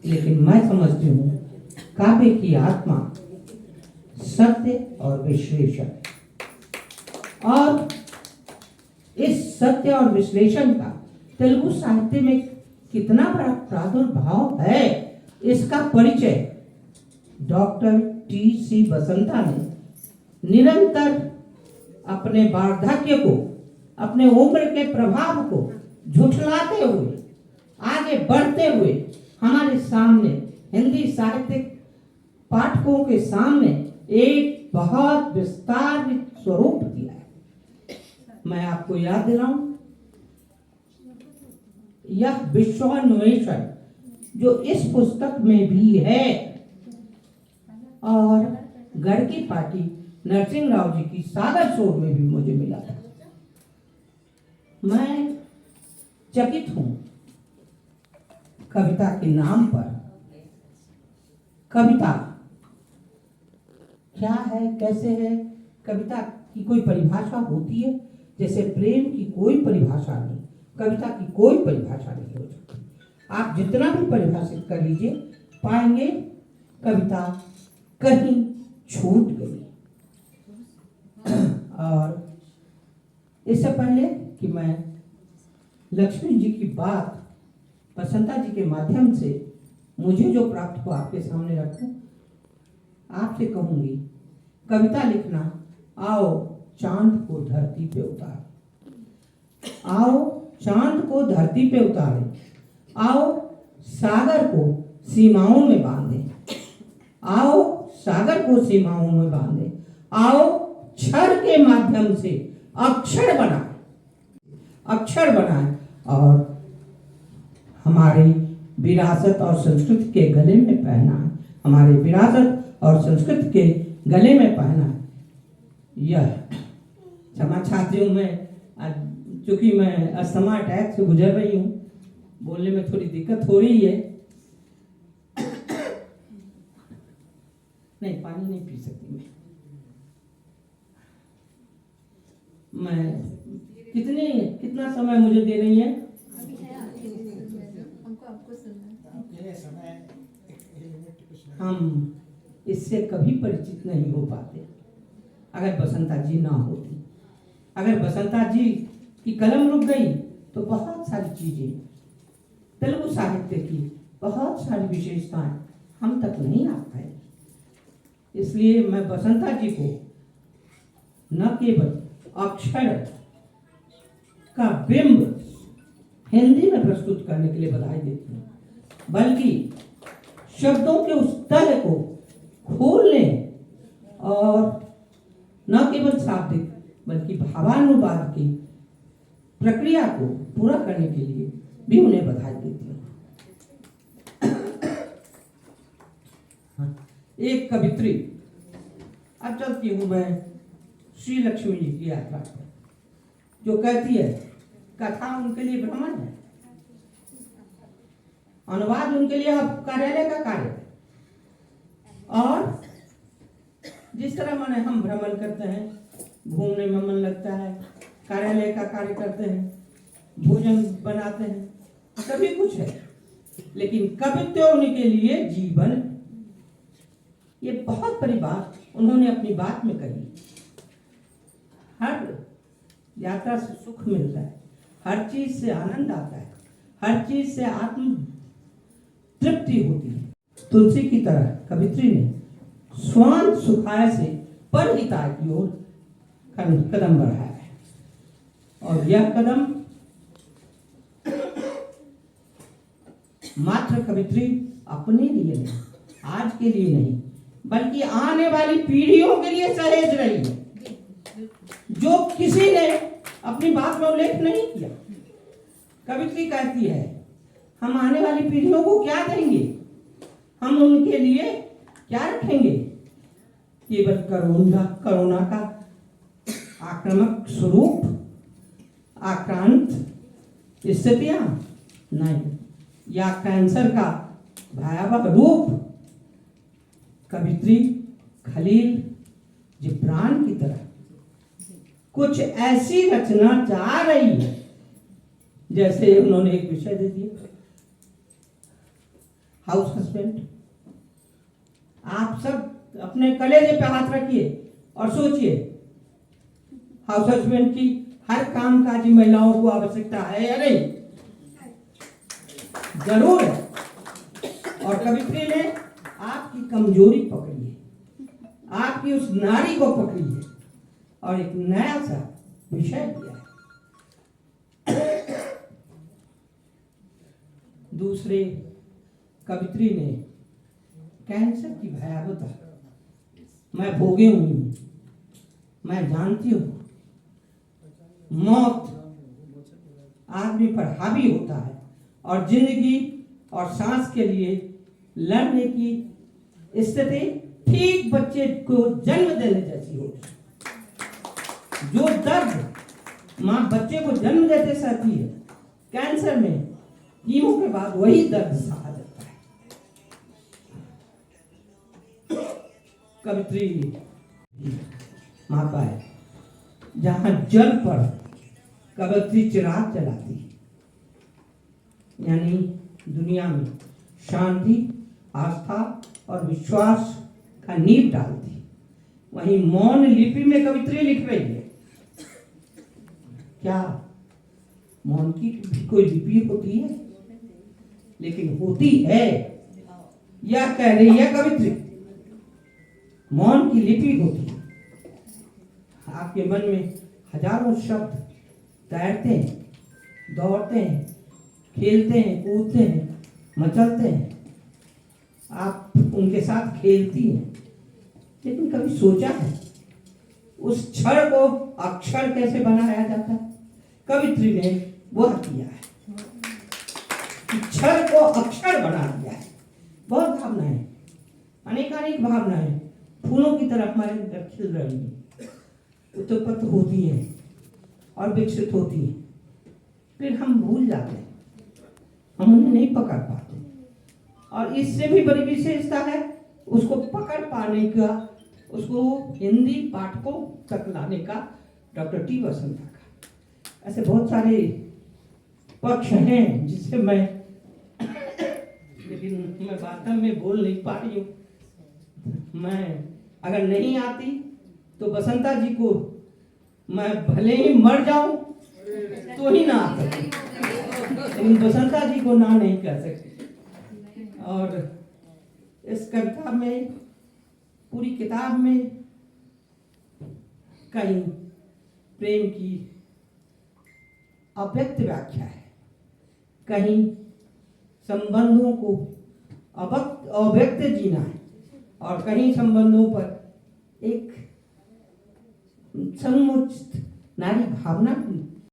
लेकिन मैं समझती हूँ काव्य की आत्मा सत्य और विश्लेषण, और इस सत्य और विश्लेषण का तेलुगु साहित्य में कितना बड़ा प्रादुर्भाव है, इसका परिचय डॉक्टर टी.सी. बसंता ने निरंतर अपने वार्धक्य को, अपने उम्र के प्रभाव को झुठलाते हुए, आगे बढ़ते हुए हमारे सामने, हिंदी साहित्यिक पाठकों के सामने एक बहुत विस्तारित स्वरूप दिया है। मैं आपको याद दिलाऊं, यह विश्वान्वेषण जो इस पुस्तक में भी है और गढ़ की पार्टी नरसिंह राव जी की सागर शोर में भी मुझे मिला था। मैं चकित हूं कविता के नाम पर। कविता क्या है, कैसे है? कविता की कोई परिभाषा होती है? जैसे प्रेम की कोई परिभाषा नहीं, कविता की कोई परिभाषा नहीं हो सकती। आप जितना भी परिभाषित कर लीजिए, पाएंगे कविता कहीं छूट गई। और इससे पहले कि मैं लक्ष्मी जी की बात बसंता जी के माध्यम से मुझे जो प्राप्त हुआ आपके सामने रखूं, आपसे कहूंगी, कविता लिखना आओ चांद को धरती पे उतार, आओ चांद को धरती पे उतारे, आओ सागर को सीमाओं में बांधे, आओ सागर को सीमाओं में बांधे, आओ क्षर के माध्यम से अक्षर बनाए, अक्षर बनाए और हमारी विरासत और संस्कृति के गले में पहना है, हमारे विरासत और संस्कृति के गले में पहना है। यह क्षमा छात्रियों में, चूंकि मैं अस्थमा अटैक से गुजर रही हूँ, बोलने में थोड़ी दिक्कत हो रही है। नहीं, पानी नहीं पी सकती मैं। कितना समय मुझे दे रही है? हम इससे कभी परिचित नहीं हो पाते अगर बसंता जी ना होती। अगर बसंता जी की कलम रुक गई तो बहुत सारी चीजें, तेलुगु साहित्य की बहुत सारी विशेषताएं हम तक नहीं आ पाए। इसलिए मैं बसंता जी को न केवल अक्षर का बिंब हिंदी में प्रस्तुत करने के लिए बधाई देती हूँ, बल्कि शब्दों के उस तह को खोलने और न केवल शाब्दिक बल्कि भावानुवाद की प्रक्रिया को पूरा करने के लिए भी उन्हें बधाई देती हूँ। एक कवित्री, अब चलती हूँ मैं श्री लक्ष्मी जी की यात्रा पर, जो कहती है कथा उनके लिए भ्रमण है, अनुवाद उनके लिए अब कार्यालय का कार्य है। और जिस तरह माने हम भ्रमण करते हैं, घूमने में मन लगता है, कार्यालय का कार्य करते हैं, भोजन बनाते हैं, सभी कुछ है, लेकिन कवित्व उनके लिए जीवन। ये बहुत बड़ी बात उन्होंने अपनी बात में कही। हर यात्रा से सुख मिलता है, हर चीज से आनंद आता है, हर चीज से आत्म तृप्ति होती है। तुलसी की तरह कवित्री ने स्वान सुखाय से परहिताय की ओर कदम बढ़ाया है, और यह कदम मात्र कवित्री अपने लिए नहीं, आज के लिए नहीं, बल्कि आने वाली पीढ़ियों के लिए सहेज रही है, जो किसी ने अपनी बात में उल्लेख नहीं किया। कवित्री कहती है हम आने वाली पीढ़ियों को क्या देंगे, हम उनके लिए क्या रखेंगे? केवल कोरोना का आक्रामक स्वरूप, आक्रांत स्थितियां नहीं, या कैंसर का भयावह रूप कवित्री खलील जिब्रान की तरह कुछ ऐसी रचना जा रही है जैसे उन्होंने एक विषय दे दिया, हाउस हस्बैंड। आप सब अपने कलेजे पे हाथ रखिए और सोचिए, हाउस हस्बैंड की हर कामकाजी महिलाओं को आवश्यकता है या नहीं? जरूर है। और कवित्री ने आपकी कमजोरी पकड़ी है, आपकी उस नारी को पकड़ी है और एक नया सा विषय दिया है। दूसरे कवित्री ने कैंसर की भयावहता मैं भोगे हुई, मैं जानती हूं। मौत आदमी पर हावी होता है और जिंदगी और सांस के लिए लड़ने की स्थिति ठीक बच्चे को जन्म देने जैसी होती है। जो दर्द मां बच्चे को जन्म देते सहती है, कैंसर में कीमो के बाद वही दर्द सहा जाता है। कवित्री माता है जहां जल पर कवित्री चिराग जलाती है, यानी दुनिया में शांति, आस्था और विश्वास का नींव डालती है। वहीं मौन लिपि में कवित्री लिख रही है। क्या मौन की भी कोई लिपि होती है? लेकिन होती है, यह कह रही है कवित्री। मौन की लिपि होती है। आपके मन में हजारों शब्द तैरते हैं, दौड़ते हैं, खेलते हैं, कूदते हैं, मचलते हैं। आप उनके साथ खेलती हैं, लेकिन कभी सोचा है उस क्षण को अक्षर कैसे बनाया जाता है? कवित्री ने वह किया है, क्षर को अक्षर बना दिया है। बहुत भावनाएं, अनेकानेक भावनाएं फूलों की तरह हमारे अंदर खिल रही हैं, उत्पन्न होती हैं और विकसित होती हैं। फिर हम भूल जाते हैं, हम उन्हें नहीं पकड़ पाते। और इससे भी बड़ी विशेषता है उसको पकड़ पाने का, उसको हिंदी पाठकों तक लाने का डॉक्टर टी वसंता का। ऐसे बहुत सारे पक्ष हैं जिससे मैं लेकिन मैं वास्तव में बोल नहीं पा रही हूँ। मैं अगर नहीं आती तो बसंता जी को मैं भले ही मर जाऊं तो ही ना आ सकती, लेकिन बसंता जी को ना नहीं कह सकती। और इस कविता में, पूरी किताब में कहीं प्रेम की अव्यक्त व्याख्या है, कहीं संबंधों को अव्यक्त जीना है, और कहीं संबंधों पर एक समुचित नारी भावना